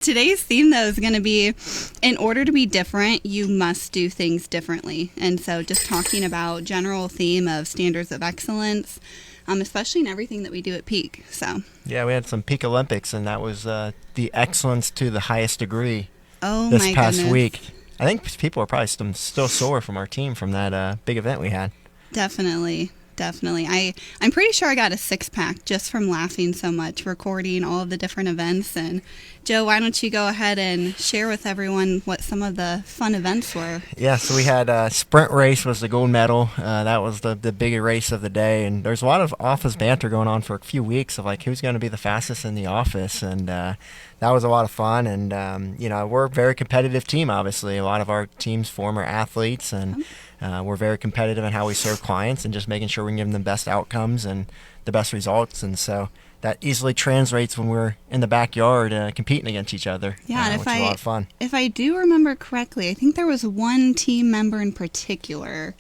Today's theme, though, is going to be, in order to be different, you must do things differently. And so just talking about general theme of standards of excellence, especially in everything that we do at Peak. So Yeah, we had some Peak Olympics, and that was the excellence to the highest degree oh this my past goodness. week. I think people are probably still sore from our team from that big event we had. Definitely. Definitely. I'm pretty sure I got a six-pack just from laughing so much, recording all of the different events. And Joe, why don't you go ahead and share with everyone what some of the fun events were? Yeah, so we had sprint race was the gold medal. That was the big race of the day, and there's a lot of office banter going on for a few weeks of like who's going to be the fastest in the office, and that was a lot of fun. And we're a very competitive team. Obviously, a lot of our team's former athletes, and we're very competitive in how we serve clients and just making sure we can give them the best outcomes and the best results. And so that easily translates when we're in the backyard competing against each other, Yeah, and which is a lot of fun. If I do remember correctly, I think there was one team member in particular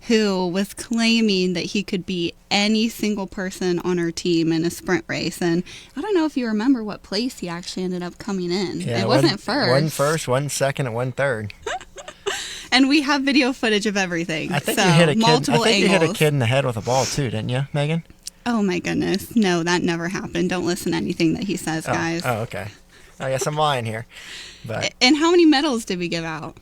who was claiming that he could beat any single person on our team in a sprint race. And I don't know if you remember what place he actually ended up coming in. Yeah, it wasn't first. One first, one second, and one third. And we have video footage of everything. I think so you hit a kid. multiple I think angles. you hit a kid in the head with a ball too, didn't you, Megan? Oh my goodness. No, that never happened. Don't listen to anything that he says, guys. Oh, okay. I guess I'm lying here. But And how many medals did we give out?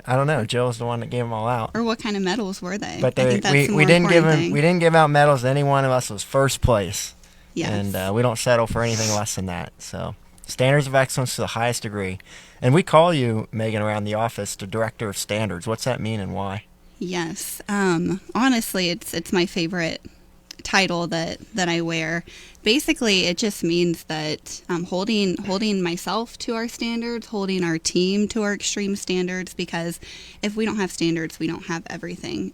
I don't know. Jill's the one that gave them all out. Or what kind of medals were they? But I think that's the more we didn't give important thing. we didn't give out medals to any one of us. Was first place. Yes. And we don't settle for anything less than that. So standards of excellence to the highest degree. And we call you, Megan, around the office, the director of standards. What's that mean and why? Yes. Honestly, it's my favorite title that I wear. Basically, it just means that I'm holding myself to our standards, holding our team to our extreme standards, because if we don't have standards, we don't have everything.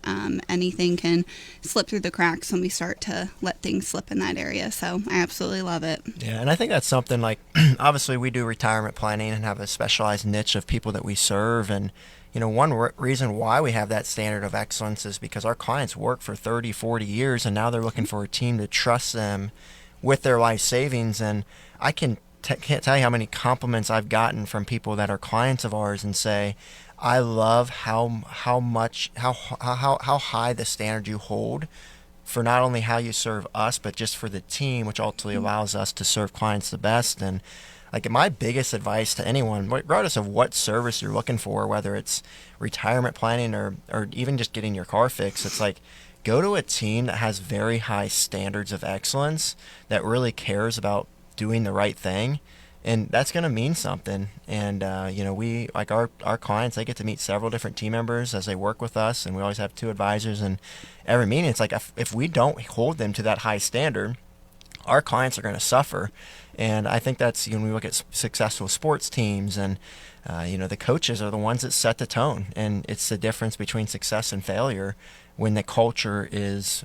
Anything can slip through the cracks when we start to let things slip in that area. So I absolutely love it. Yeah, and I think that's something like, obviously we do retirement planning and have a specialized niche of people that we serve. And one reason why we have that standard of excellence is because our clients work for 30, 40 years, and now they're looking for a team to trust them with their life savings. And I can't tell you how many compliments I've gotten from people that are clients of ours and say, I love how high the standard you hold for not only how you serve us, but just for the team, which ultimately allows us to serve clients the best. And like my biggest advice to anyone, regardless of what service you're looking for, whether it's retirement planning or even just getting your car fixed, it's like go to a team that has very high standards of excellence, that really cares about doing the right thing, and that's going to mean something. And we like our clients, they get to meet several different team members as they work with us, and we always have 2 advisors. And every meeting, it's like if we don't hold them to that high standard, our clients are going to suffer. And I think that's, when we look at successful sports teams, and the coaches are the ones that set the tone, and it's the difference between success and failure when the culture is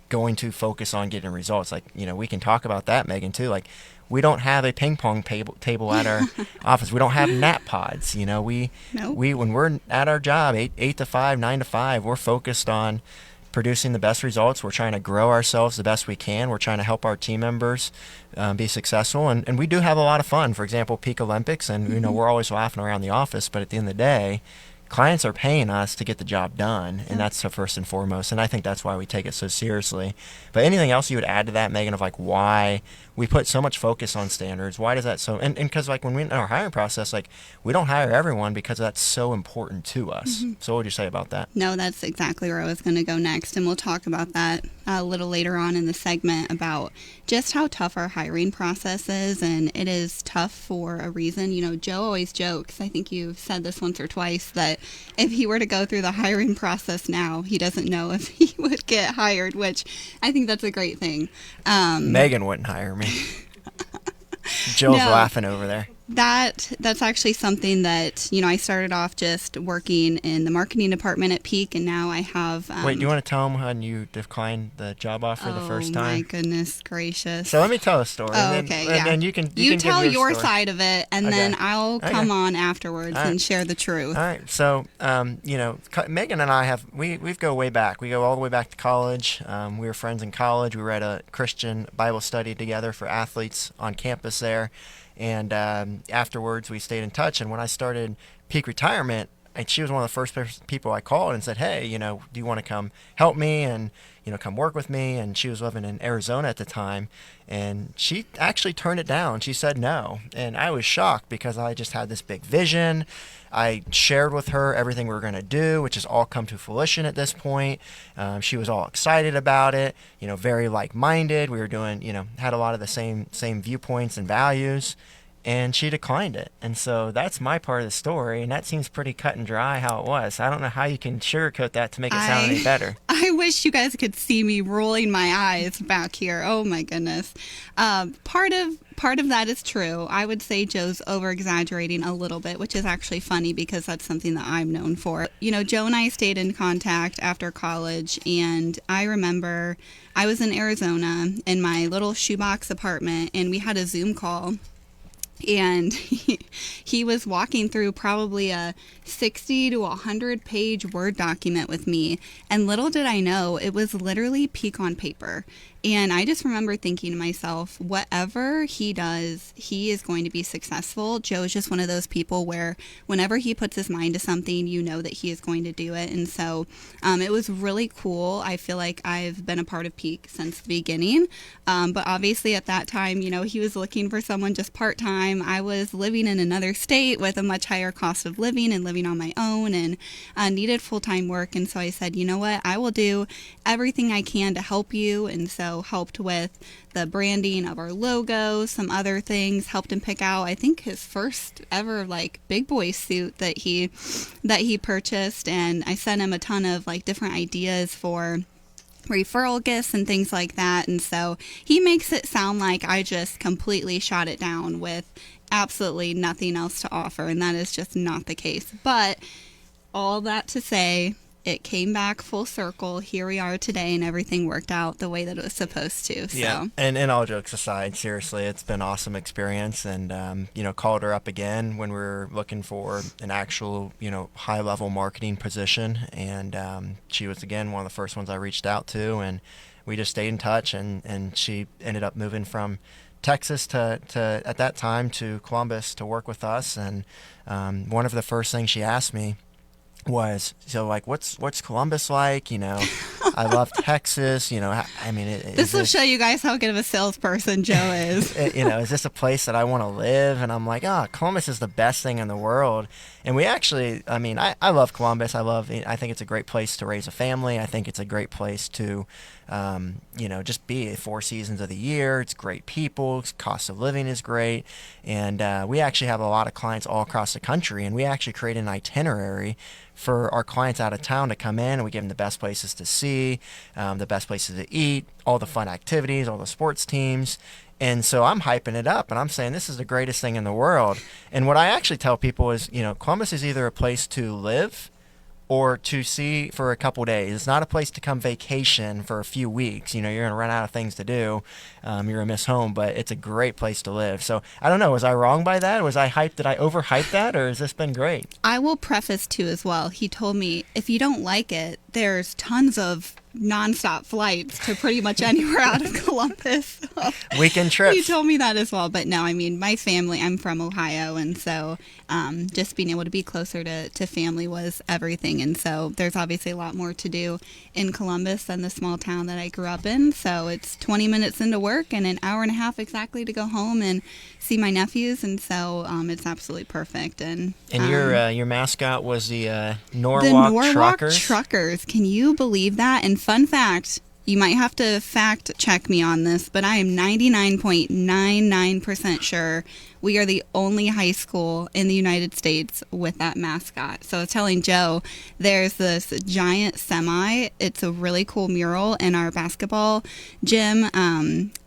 going to focus on getting results. Like, we can talk about that, Megan, too. Like, we don't have a ping pong table at our office. We don't have nap pods. Nope. We when we're at our job, 8 to 5, 9 to 5, we're focused on producing the best results. We're trying to grow ourselves the best we can. We're trying to help our team members be successful. And we do have a lot of fun. For example, Peak Olympics, and we're always laughing around the office, but at the end of the day, clients are paying us to get the job done, and that's the first and foremost. And I think that's why we take it so seriously. But anything else you would add to that, Megan, of like why we put so much focus on standards? Why does that so? And because like when we in our hiring process, like we don't hire everyone because that's so important to us. So what would you say about that? No, that's exactly where I was going to go next, and we'll talk about that a little later on in the segment about just how tough our hiring process is, and it is tough for a reason. Joe always jokes, I think you've said this once or twice, that if he were to go through the hiring process now, he doesn't know if he would get hired, which I think that's a great thing. Megan wouldn't hire me. Jill's laughing over there. That's actually something that, I started off just working in the marketing department at Peak, and now I have... Wait, do you want to tell them when you declined the job offer the first time? Oh, my goodness gracious. So let me tell a story. Okay, and then you can tell give your story. side of it, and then I'll come on afterwards and share the truth. All right. So, Megan and I we go way back. We go all the way back to college. We were friends in college. We were at a Christian Bible study together for athletes on campus there. And afterwards, we stayed in touch. And when I started peak retirement, and she was one of the first people I called and said, hey, do you want to come help me and, come work with me? And she was living in Arizona at the time. And she actually turned it down. She said no. And I was shocked because I just had this big vision. I shared with her everything we were going to do, which has all come to fruition at this point. She was all excited about it, very like-minded. We were doing, had a lot of the same viewpoints and values. And she declined it. And so that's my part of the story, and that seems pretty cut and dry how it was. I don't know how you can sugarcoat that to make it sound any better. I wish you guys could see me rolling my eyes back here. Oh my goodness. Part of that is true. I would say Joe's over-exaggerating a little bit, which is actually funny because that's something that I'm known for. Joe and I stayed in contact after college, and I remember I was in Arizona in my little shoebox apartment, and we had a Zoom call. And he was walking through probably a 60 to 100 page Word document with me. And little did I know, it was literally peak on paper. And I just remember thinking to myself, whatever he does, he is going to be successful. Joe's just one of those people where whenever he puts his mind to something, that he is going to do it. And so it was really cool. I feel like I've been a part of Peak since the beginning. But obviously at that time, he was looking for someone just part-time. I was living in another state with a much higher cost of living and living on my own and needed full-time work. And so I said, you know what, I will do everything I can to help you. And so helped with the branding of our logo, some other things, helped him pick out, I think, his first ever big boy suit that he purchased. And I sent him a ton of different ideas for referral gifts and things like that. And so he makes it sound like I just completely shot it down with absolutely nothing else to offer, and that is just not the case. But all that to say, it came back full circle. Here we are today, and everything worked out the way that it was supposed to. So. Yeah, and all jokes aside, seriously, it's been an awesome experience. And called her up again when we were looking for an actual high-level marketing position, and she was again one of the first ones I reached out to, and we just stayed in touch. And she ended up moving from Texas to at that time to Columbus to work with us. And one of the first things she asked me was, so what's Columbus like? I love Texas. This will show you guys how good of a salesperson Joe is. Is this a place that I want to live? And I'm like, Columbus is the best thing in the world. And we actually, I love Columbus. I think it's a great place to raise a family. I think it's a great place to, just be 4 seasons of the year. It's great people. Cost of living is great. And we actually have a lot of clients all across the country. And we actually create an itinerary for our clients out of town to come in, and we give them the best places to see, the best places to eat, all the fun activities, all the sports teams. And so I'm hyping it up, and I'm saying this is the greatest thing in the world. And what I actually tell people is, Columbus is either a place to live or to see for a couple days. It's not a place to come vacation for a few weeks. You're going to run out of things to do. You're going to miss home, but it's a great place to live. So I don't know. Was I wrong by that? Was I hyped? Did I overhype that, or has this been great? I will preface too as well. He told me, if you don't like it, there's tons of nonstop flights to pretty much anywhere out of Columbus. Weekend trips. He told me that as well. But no, my family, I'm from Ohio, and so just being able to be closer to family was everything. And so there's obviously a lot more to do in Columbus than the small town that I grew up in. So it's 20 minutes into work and an hour and a half exactly to go home and see my nephews, and so it's absolutely perfect. And your mascot was the Norwalk Truckers. Can you believe that? And fun fact, you might have to fact check me on this, but I am 99.99% sure we are the only high school in the United States with that mascot. So I was telling Joe, there's this giant semi. It's a really cool mural in our basketball gym.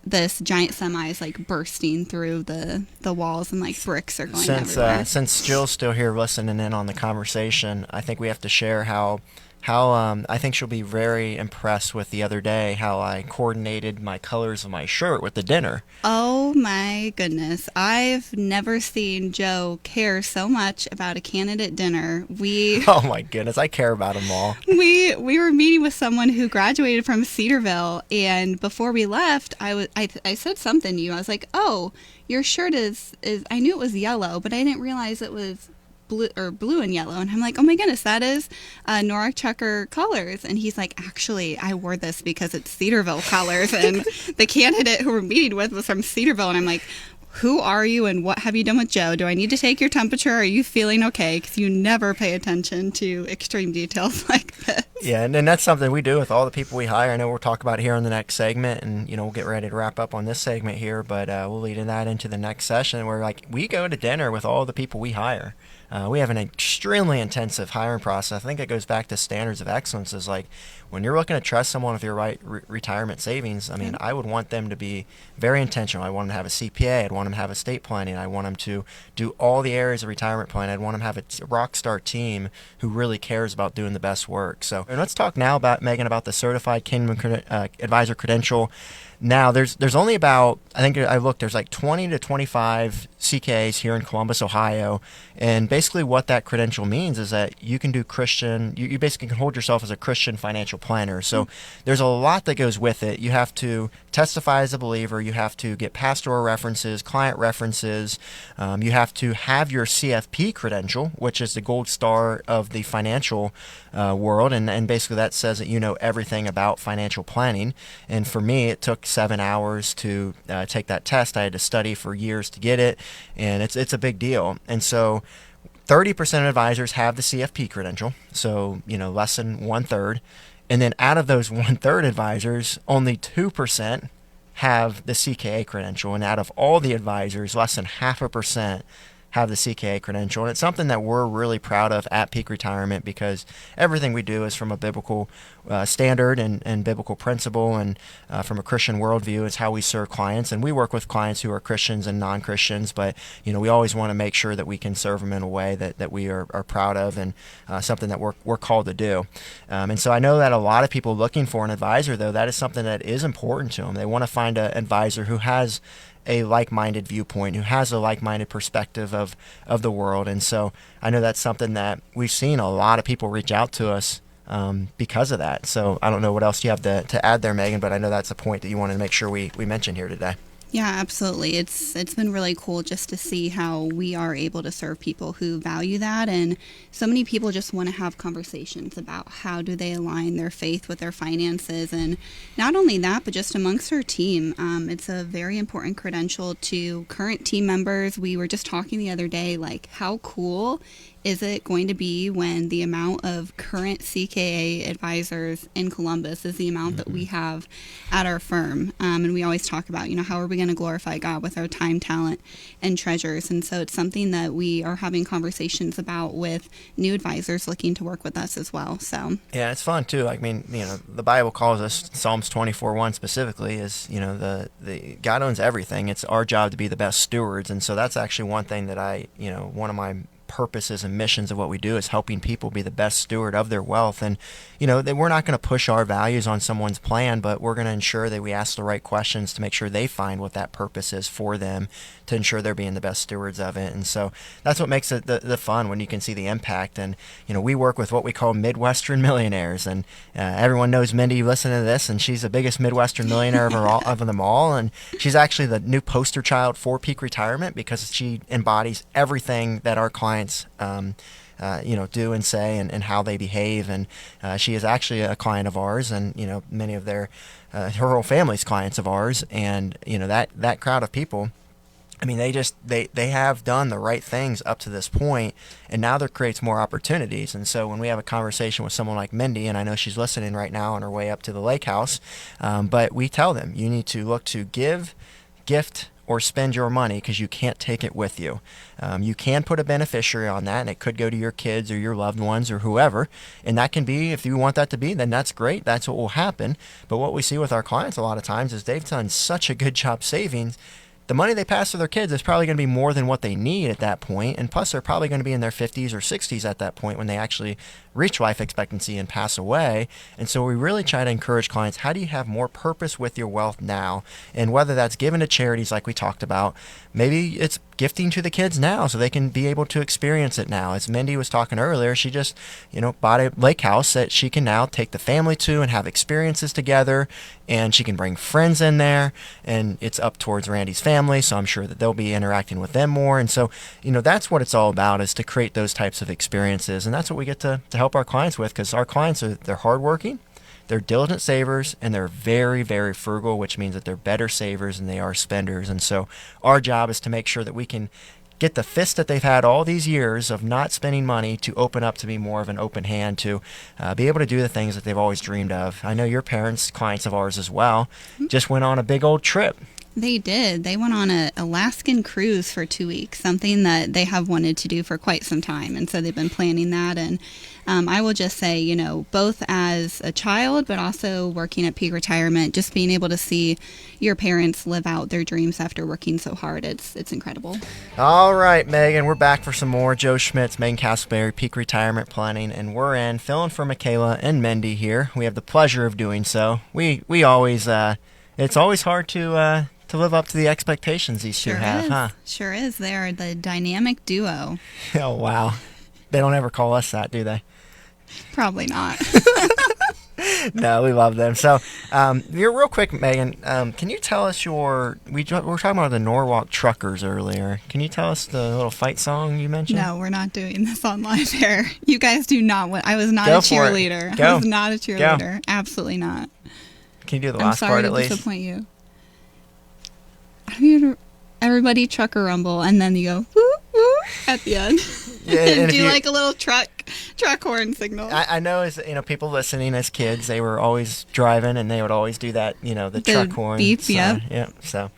This giant semi is bursting through the walls, and bricks are going everywhere. Since Jill's still here listening in on the conversation, I think we have to share how how I think she'll be very impressed with the other day how I coordinated my colors of my shirt with the dinner. Oh my goodness. I've never seen Joe care so much about a candidate dinner. We Oh my goodness, I care about them all. we were meeting with someone who graduated from Cedarville, and before we left, I said something to you. I was like, "Oh, your shirt is I knew it was yellow, but I didn't realize it was blue and yellow." And I'm like, "Oh my goodness, that is Nora Checker colors." And he's like, "Actually, I wore this because it's Cedarville colors, and the candidate who we're meeting with was from Cedarville." And I'm like, "Who are you, and what have you done with Joe? Do I need to take your temperature? Are you feeling okay?" Because you never pay attention to extreme details like this. Yeah, and that's something we do with all the people we hire. I know we'll talk about it here in the next segment, and we'll get ready to wrap up on this segment here, but we'll lead that into the next session where like we go to dinner with all the people we hire. We have an extremely intensive hiring process. I think it goes back to standards of excellence. Is like when you're looking to trust someone with your retirement savings. I mean, I would want them to be very intentional. I want them to have a CPA. I'd want them to have estate planning. I want them to do all the areas of retirement planning. I'd want them to have a rock star team who really cares about doing the best work. So and let's talk now about Megan about the certified Kingdom advisor credential. Now, there's only about, I think I looked, there's like 20 to 25 CKAs here in Columbus, Ohio. And basically what that credential means is that you can do Christian, you basically can hold yourself as a Christian financial planner. So there's a lot that goes with it. You have to testify as a believer. You have to get pastoral references, client references. You have to have your CFP credential, which is the gold star of the financial world. And basically that says that you know everything about financial planning. And for me, it took 7 hours to take that test. I had to study for years to get it, and it's a big deal. And so 30% of advisors have the CFP credential, so less than 1/3. And then out of those 1/3 advisors, only 2% have the CKA credential, and out of all the advisors, less than 0.5% have the CKA credential. And it's something that we're really proud of at Peak Retirement because everything we do is from a biblical standard and biblical principle and from a Christian worldview. It's how we serve clients. And we work with clients who are Christians and non-Christians, but we always want to make sure that we can serve them in a way that we are proud of and something that we're called to do. And so I know that a lot of people looking for an advisor, though, that is something that is important to them. They want to find an advisor who has a like-minded viewpoint, who has a like-minded perspective of the world. And so I know that's something that we've seen a lot of people reach out to us because of that. So I don't know what else you have to add there, Megan, but I know that's a point that you wanted to make sure we mention here today. Yeah, absolutely. It's been really cool just to see how we are able to serve people who value that. And so many people just want to have conversations about how do they align their faith with their finances. And not only that, but just amongst our team. It's a very important credential to current team members. We were just talking the other day, like how cool is it going to be when the amount of current CKA advisors in Columbus is the amount that we have at our firm? And we always talk about, how are we going to glorify God with our time, talent, and treasures? And so it's something that we are having conversations about with new advisors looking to work with us as well. So yeah, it's fun too. I mean, the Bible calls us, Psalms 24:1 specifically, is the God owns everything. It's our job to be the best stewards, and so that's actually one thing that one of my purposes and missions of what we do is helping people be the best steward of their wealth. And that we're not going to push our values on someone's plan, but we're going to ensure that we ask the right questions to make sure they find what that purpose is for them, to ensure they're being the best stewards of it. And so that's what makes it the fun, when you can see the impact. And we work with what we call Midwestern millionaires, and everyone knows Mindy. You listen to this, and she's the biggest Midwestern millionaire of them all, and she's actually the new poster child for Peak Retirement because she embodies everything that our clients do and say and how they behave. And she is actually a client of ours, and many of her whole family's clients of ours. And that crowd of people, I mean, they have done the right things up to this point, and now there creates more opportunities. And so when we have a conversation with someone like Mindy, and I know she's listening right now on her way up to the lake house, but we tell them, you need to look to give, gift, or spend your money, because you can't take it with you. You can put a beneficiary on that, and it could go to your kids or your loved ones or whoever, and that can be, if you want that to be, then that's great. That's what will happen. But what we see with our clients a lot of times is they've done such a good job saving. The money they pass to their kids is probably going to be more than what they need at that point, and plus they're probably going to be in their 50s or 60s at that point when they actually reach life expectancy and pass away. And so we really try to encourage clients, how do you have more purpose with your wealth now? And whether that's given to charities like we talked about, maybe it's gifting to the kids now so they can be able to experience it now. As Mindy was talking earlier, she just, bought a lake house that she can now take the family to and have experiences together, and she can bring friends in there, and it's up towards Randy's family, so I'm sure that they'll be interacting with them more. And so, that's what it's all about, is to create those types of experiences, and that's what we get to help our clients with, because our clients they're hardworking, they're diligent savers, and they're very, very frugal, which means that they're better savers than they are spenders. And so our job is to make sure that we can get the fist that they've had all these years of not spending money to open up to be more of an open hand, to be able to do the things that they've always dreamed of. I know your parents, clients of ours as well, just went on a big old trip. They did. They went on an Alaskan cruise for 2 weeks, something that they have wanted to do for quite some time. And so they've been planning that. And I will just say, both as a child, but also working at peak retirement, just being able to see your parents live out their dreams after working so hard, it's incredible. All right, Megan, we're back for some more. Joe Schmitz, Megan Castleberry, Peak Retirement Planning, and we're filling for Michaela and Mindy here. We have the pleasure of doing so. We always, it's always hard to live up to the expectations these two have, huh? Sure is. They are the dynamic duo. Oh, wow. They don't ever call us that, do they? Probably not. No, we love them. So, you're real quick, Megan. Can you tell us we were talking about the Norwalk Truckers earlier. Can you tell us the little fight song you mentioned? No, we're not doing this on live air. You guys do not want. I was not a cheerleader. I was not a cheerleader. Go. Absolutely not. Can you do the last part at least? I'm sorry to disappoint you. I mean, everybody trucker rumble, and then you go woo woo at the end. Yeah, and do like a little truck horn signal. I know, as people listening as kids, they were always driving, and they would always do that. The truck horn beep. Yep. Yeah. So,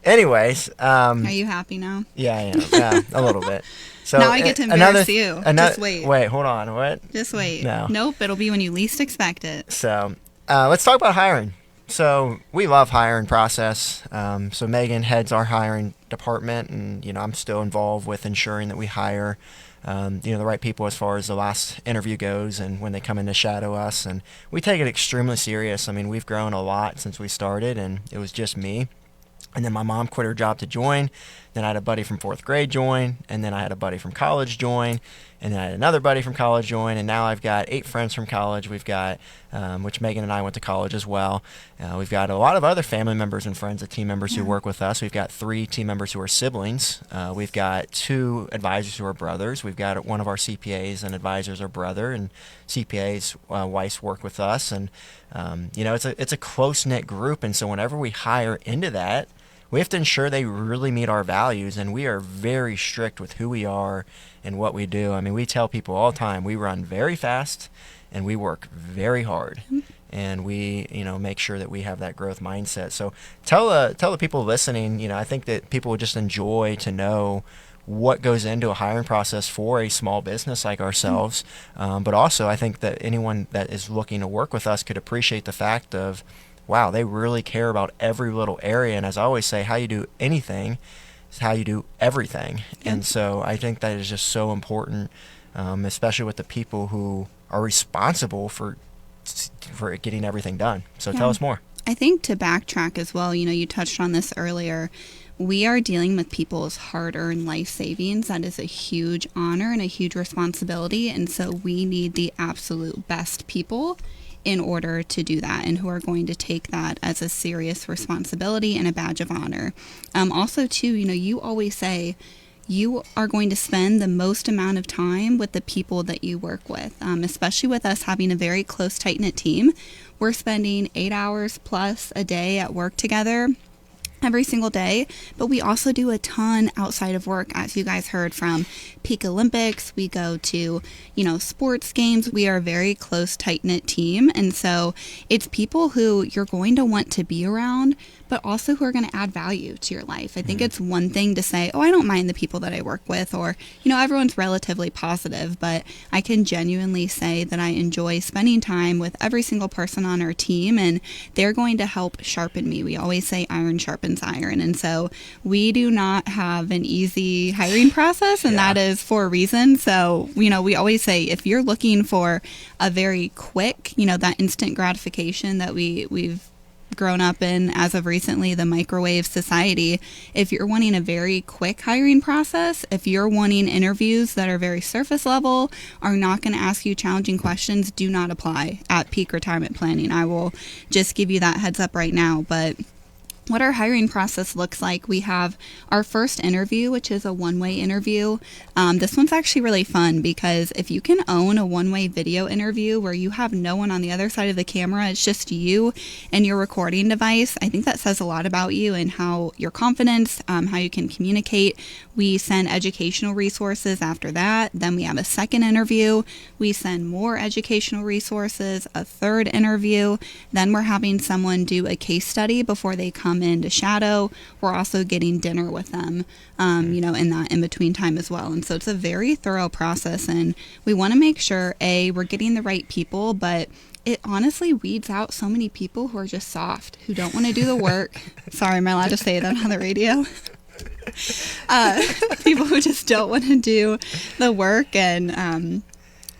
anyways, are you happy now? Yeah, I am. Yeah, a little bit. So now I get to embarrass you. Just wait. Wait, hold on. What? Just wait. No. Nope. It'll be when you least expect it. So, let's talk about hiring. So we love hiring process. So Megan heads our hiring department, and I'm still involved with ensuring that we hire the right people as far as the last interview goes, and when they come in to shadow us. And we take it extremely serious. I mean, we've grown a lot since we started, and it was just me. And then my mom quit her job to join. Then I had a buddy from 4th grade join. And then I had a buddy from college join. And then I had another buddy from college join. And now I've got 8 friends from college. We've got, which Megan and I went to college as well. We've got a lot of other family members and friends of team members who work with us. We've got 3 team members who are siblings. We've got 2 advisors who are brothers. We've got one of our CPAs and advisors are brother. And CPAs, wives work with us. And, it's a close-knit group. And so whenever we hire into that, we have to ensure they really meet our values, and we are very strict with who we are and what we do. I mean, we tell people all the time, we run very fast and we work very hard, and we, make sure that we have that growth mindset. So tell the people listening, I think that people would just enjoy to know what goes into a hiring process for a small business like ourselves. But also, I think that anyone that is looking to work with us could appreciate the fact of, wow, they really care about every little area. And as I always say, how you do anything is how you do everything. Yeah. And so I think that is just so important, especially with the people who are responsible for getting everything done. So tell us more. I think to backtrack as well, you touched on this earlier. We are dealing with people's hard-earned life savings. That is a huge honor and a huge responsibility. And so we need the absolute best people in order to do that, and who are going to take that as a serious responsibility and a badge of honor. Also, too, you always say you are going to spend the most amount of time with the people that you work with, especially with us having a very close, tight-knit team. We're spending 8 hours plus a day at work together every single day, but we also do a ton outside of work, as you guys heard from Peak Olympics. We go to, sports games. We are a very close, tight-knit team, and so it's people who you're going to want to be around, but also who are going to add value to your life. I think it's one thing to say, oh, I don't mind the people that I work with, or, everyone's relatively positive, but I can genuinely say that I enjoy spending time with every single person on our team, and they're going to help sharpen me. We always say iron sharpens iron. And so we do not have an easy hiring process, and that is for a reason. So, we always say if you're looking for a very quick, that instant gratification that we've grown up in as of recently, the microwave society, if you're wanting a very quick hiring process, if you're wanting interviews that are very surface level, are not going to ask you challenging questions, do not apply at Peak Retirement Planning. I will just give you that heads up right now. But what our hiring process looks like, we have our first interview, which is a one-way interview. This one's actually really fun because if you can own a one-way video interview where you have no one on the other side of the camera, it's just you and your recording device, I think that says a lot about you and how your confidence, how you can communicate. We send educational resources after that. Then we have a second interview. We send more educational resources, a third interview. Then we're having someone do a case study before they come in to shadow. We're also getting dinner with them, in that in-between time as well. And so it's a very thorough process, and we want to make sure, we're getting the right people, but it honestly weeds out so many people who are just soft, who don't want to do the work. Sorry, am I allowed to say that on the radio? People who just don't want to do the work and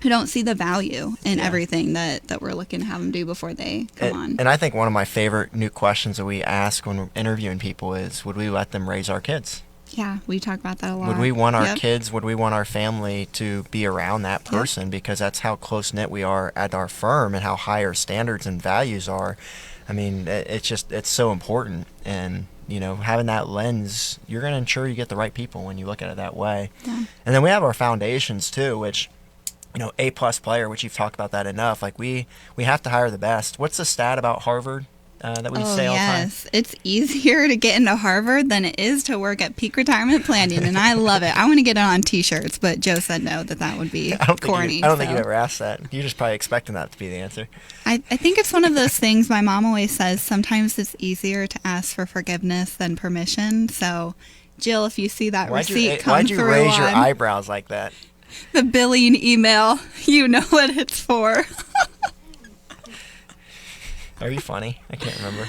who don't see the value in everything that we're looking to have them do before they come on. And I think one of my favorite new questions that we ask when we're interviewing people is, would we let them raise our kids? Yeah, we talk about that a lot. Would we want our kids, would we want our family to be around that person? Because that's how close-knit we are at our firm and how high our standards and values are. I mean, it's so important. And, having that lens, you're going to ensure you get the right people when you look at it that way. Yeah. And then we have our foundations too, which, A-plus player, which you've talked about that enough. Like we have to hire the best. What's the stat about Harvard that we say all the time? Yes, it's easier to get into Harvard than it is to work at Peak Retirement Planning, and I love it. I want to get it on T-shirts, but Joe said no, that would be corny. I don't think you ever asked that. You're just probably expecting that to be the answer. I think it's one of those things my mom always says, sometimes it's easier to ask for forgiveness than permission. So, Jill, if you see that receipt come through, why'd you raise your eyebrows like that? The billing email, you know what it's for. Are you funny? I can't remember.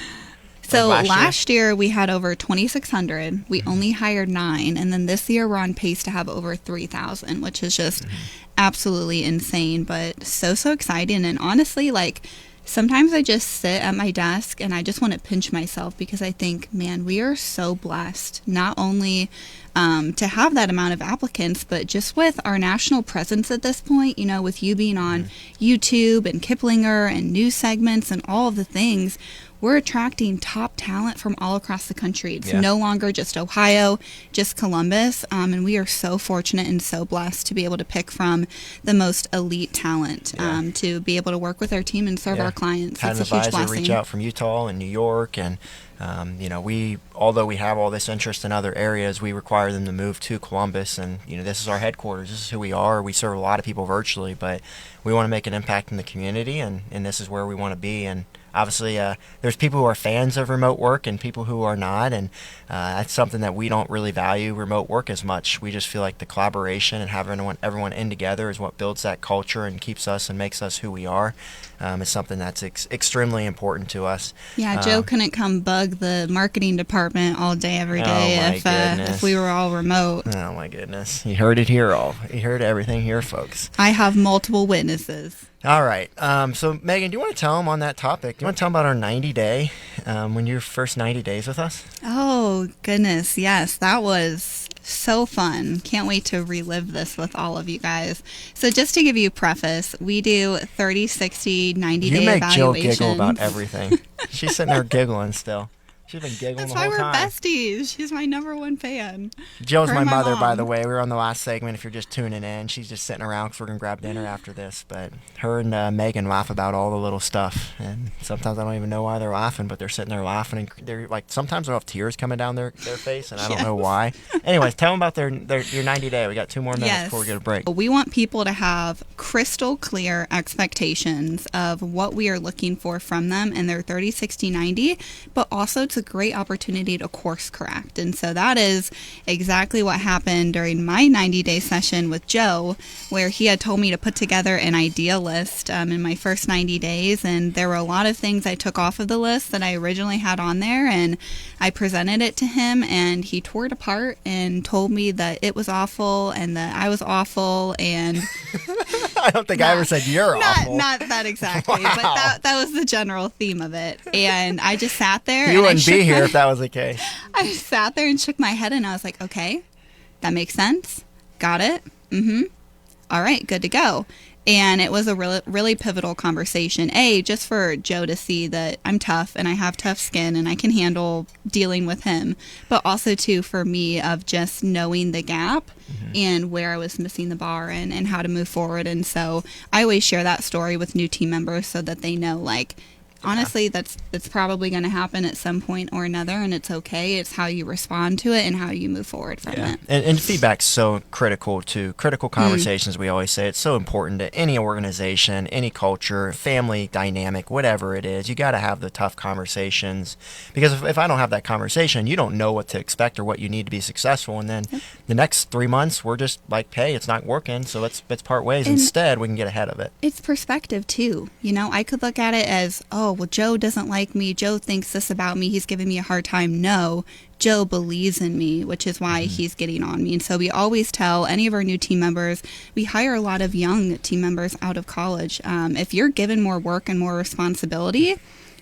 So last year we had over 2,600. We only hired 9, and then this year we're on pace to have over 3,000, which is just absolutely insane, but so exciting. And honestly, sometimes I just sit at my desk and I just want to pinch myself because I think, man, we are so blessed, not only to have that amount of applicants, but just with our national presence at this point, with you being on YouTube and Kiplinger and news segments and all of the things, we're attracting top talent from all across the country. It's no longer just Ohio, just Columbus, and we are so fortunate and so blessed to be able to pick from the most elite talent to be able to work with our team and serve our clients. Had it's an a huge advisor blessing. reach out from Utah and New York, and although we have all this interest in other areas, we require them to move to Columbus, and this is our headquarters. This is who we are. We serve a lot of people virtually, but we want to make an impact in the community, and this is where we want to be. And obviously, there's people who are fans of remote work and people who are not, and that's something that we don't really value remote work as much. We just feel like the collaboration and having everyone in together is what builds that culture and keeps us and makes us who we are. Is something that's extremely important to us. Yeah, Joe couldn't come bug the marketing department all day, every day if we were all remote. Oh my goodness. You heard it here all. You heard everything here, folks. I have multiple witnesses. All right. So, Megan, do you want to tell them on that topic? Do you want to tell them about our 90-day, when your first 90 days with us? Oh, goodness. Yes, that was so fun. Can't wait to relive this with all of you guys. So just to give you a preface, we do 30, 60, 90-day evaluations. You make Jill giggle about everything. She's sitting there giggling still. She's been giggling That's the whole time. That's why we're besties. She's my number one fan. Jill's my mother, by the way. We were on the last segment. If you're just tuning in, she's just sitting around because we're going to grab dinner after this. But her and Megan laugh about all the little stuff. And sometimes I don't even know why they're laughing, but they're sitting there laughing. And they're like, sometimes they'll have tears coming down their face, and I don't know why. Anyways, tell them about your 90 day. We got 2 more minutes before we get a break. We want people to have crystal clear expectations of what we are looking for from them in their 30, 60, 90, but also to a great opportunity to course correct. And so that is exactly what happened during my 90-day session with Joe, where he had told me to put together an idea list in my first 90 days. And there were a lot of things I took off of the list that I originally had on there, and I presented it to him, and he tore it apart and told me that it was awful and that I was awful. And I don't think I ever said you're awful. Not that exactly, Wow. but that was the general theme of it. And I just sat there. You and wouldn't be here if that was the case. I sat there and shook my head, and I was like, okay, that makes sense. Got it. Mm-hmm. All right, good to go. And it was a really, really pivotal conversation. Just for Joe to see that I'm tough and I have tough skin and I can handle dealing with him. But also, too, for me, of just knowing the gap and where I was missing the bar and how to move forward. And so I always share that story with new team members so that they know, like, honestly, that's probably going to happen at some point or another, and it's okay. It's how you respond to it and how you move forward from it. And feedback's so critical to critical conversations. We always say it's so important to any organization, any culture, family dynamic, whatever it is. You got to have the tough conversations, because if I don't have that conversation, you don't know what to expect or what you need to be successful. And then the next 3 months, we're just like, hey, it's not working, so let's part ways. And instead, we can get ahead of it. It's perspective too. I could look at it as, oh, well, Joe doesn't like me. Joe thinks this about me. He's giving me a hard time. No, Joe believes in me, which is why he's getting on me. And so we always tell any of our new team members, we hire a lot of young team members out of college. If you're given more work and more responsibility,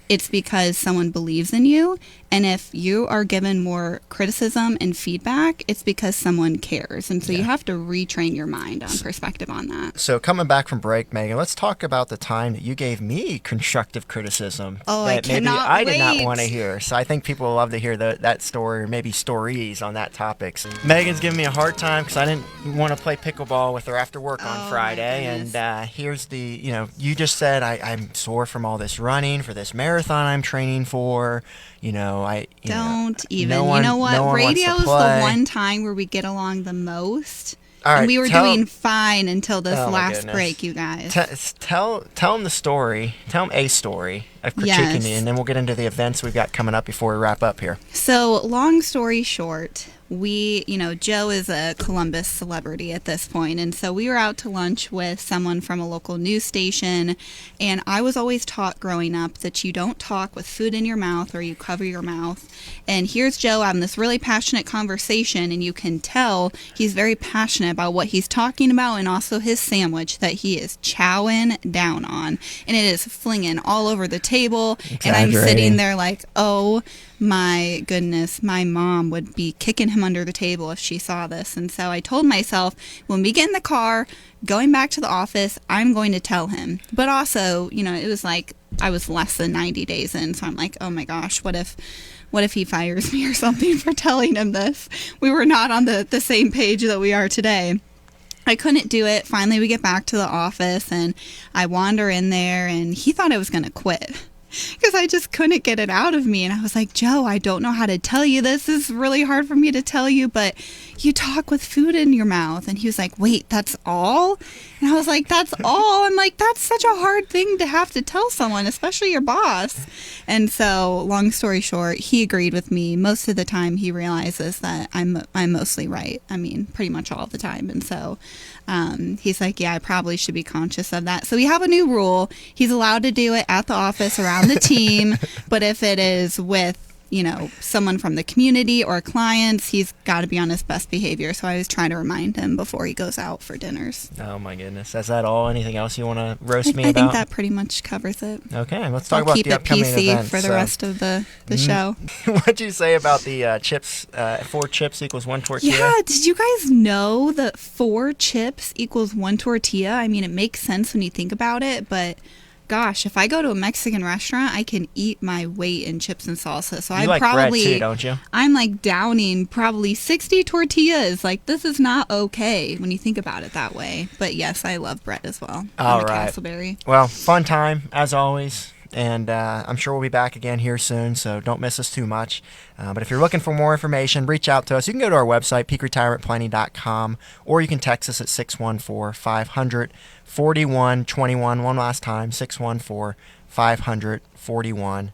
it's because someone believes in you. And if you are given more criticism and feedback, it's because someone cares. And so you have to retrain your mind on perspective on that. So coming back from break, Megan, let's talk about the time that you gave me constructive criticism that maybe I did not want to hear. So I think people will love to hear that story, or maybe stories on that topic. So Megan's giving me a hard time because I didn't want to play pickleball with her after work on Friday. And here's the, you just said I'm sore from all this running for this marathon I'm training for. Don't even. You know what? Radio is the one time where we get along the most. All right, and we were doing fine until this last break, you guys. Tell them the story. Tell them a story of critiquing me, and then we'll get into the events we've got coming up before we wrap up here. So, long story short, Joe is a Columbus celebrity at this point, and so we were out to lunch with someone from a local news station, and I was always taught growing up that you don't talk with food in your mouth or you cover your mouth. And here's Joe having this really passionate conversation, and you can tell he's very passionate about what he's talking about and also his sandwich that he is chowing down on, and it is flinging all over the table, and I'm sitting there like, oh my goodness, my mom would be kicking him under the table if she saw this. And so I told myself, when we get in the car, going back to the office, I'm going to tell him. But also, it was like I was less than 90 days in, so I'm like, oh my gosh, what if he fires me or something for telling him this? We were not on the same page that we are today. I couldn't do it. Finally, we get back to the office, and I wander in there, and he thought I was going to quit, because I just couldn't get it out of me. And I was like, Joe, I don't know how to tell you this. This is really hard for me to tell you, but you talk with food in your mouth. And he was like, wait, that's all? And I was like, that's all? I'm like, that's such a hard thing to have to tell someone, especially your boss. And so, long story short, he agreed with me. Most of the time, he realizes that I'm mostly right. I mean, pretty much all the time. And so he's like, yeah, I probably should be conscious of that. So we have a new rule. He's allowed to do it at the office around the team. But if it is with someone from the community or clients, he's got to be on his best behavior. So I always try to remind him before he goes out for dinners. Oh my goodness. Is that all? Anything else you want to roast me about? I think that pretty much covers it. Okay, let's talk about the upcoming events. Keep it PC for the rest of the show. What'd you say about the chips? 4 chips equals 1 tortilla? Yeah, did you guys know that 4 chips equals 1 tortilla? I mean, it makes sense when you think about it, but gosh, if I go to a Mexican restaurant, I can eat my weight in chips and salsa. So you like bread too, don't you? I'm like downing probably 60 tortillas. Like, this is not okay when you think about it that way. But yes, I love bread as well. All right. Castleberry. Well, fun time as always. And I'm sure we'll be back again here soon, so don't miss us too much. But if you're looking for more information, reach out to us. You can go to our website, peakretirementplanning.com, or you can text us at 614-500-4121. One last time, 614-500-4121.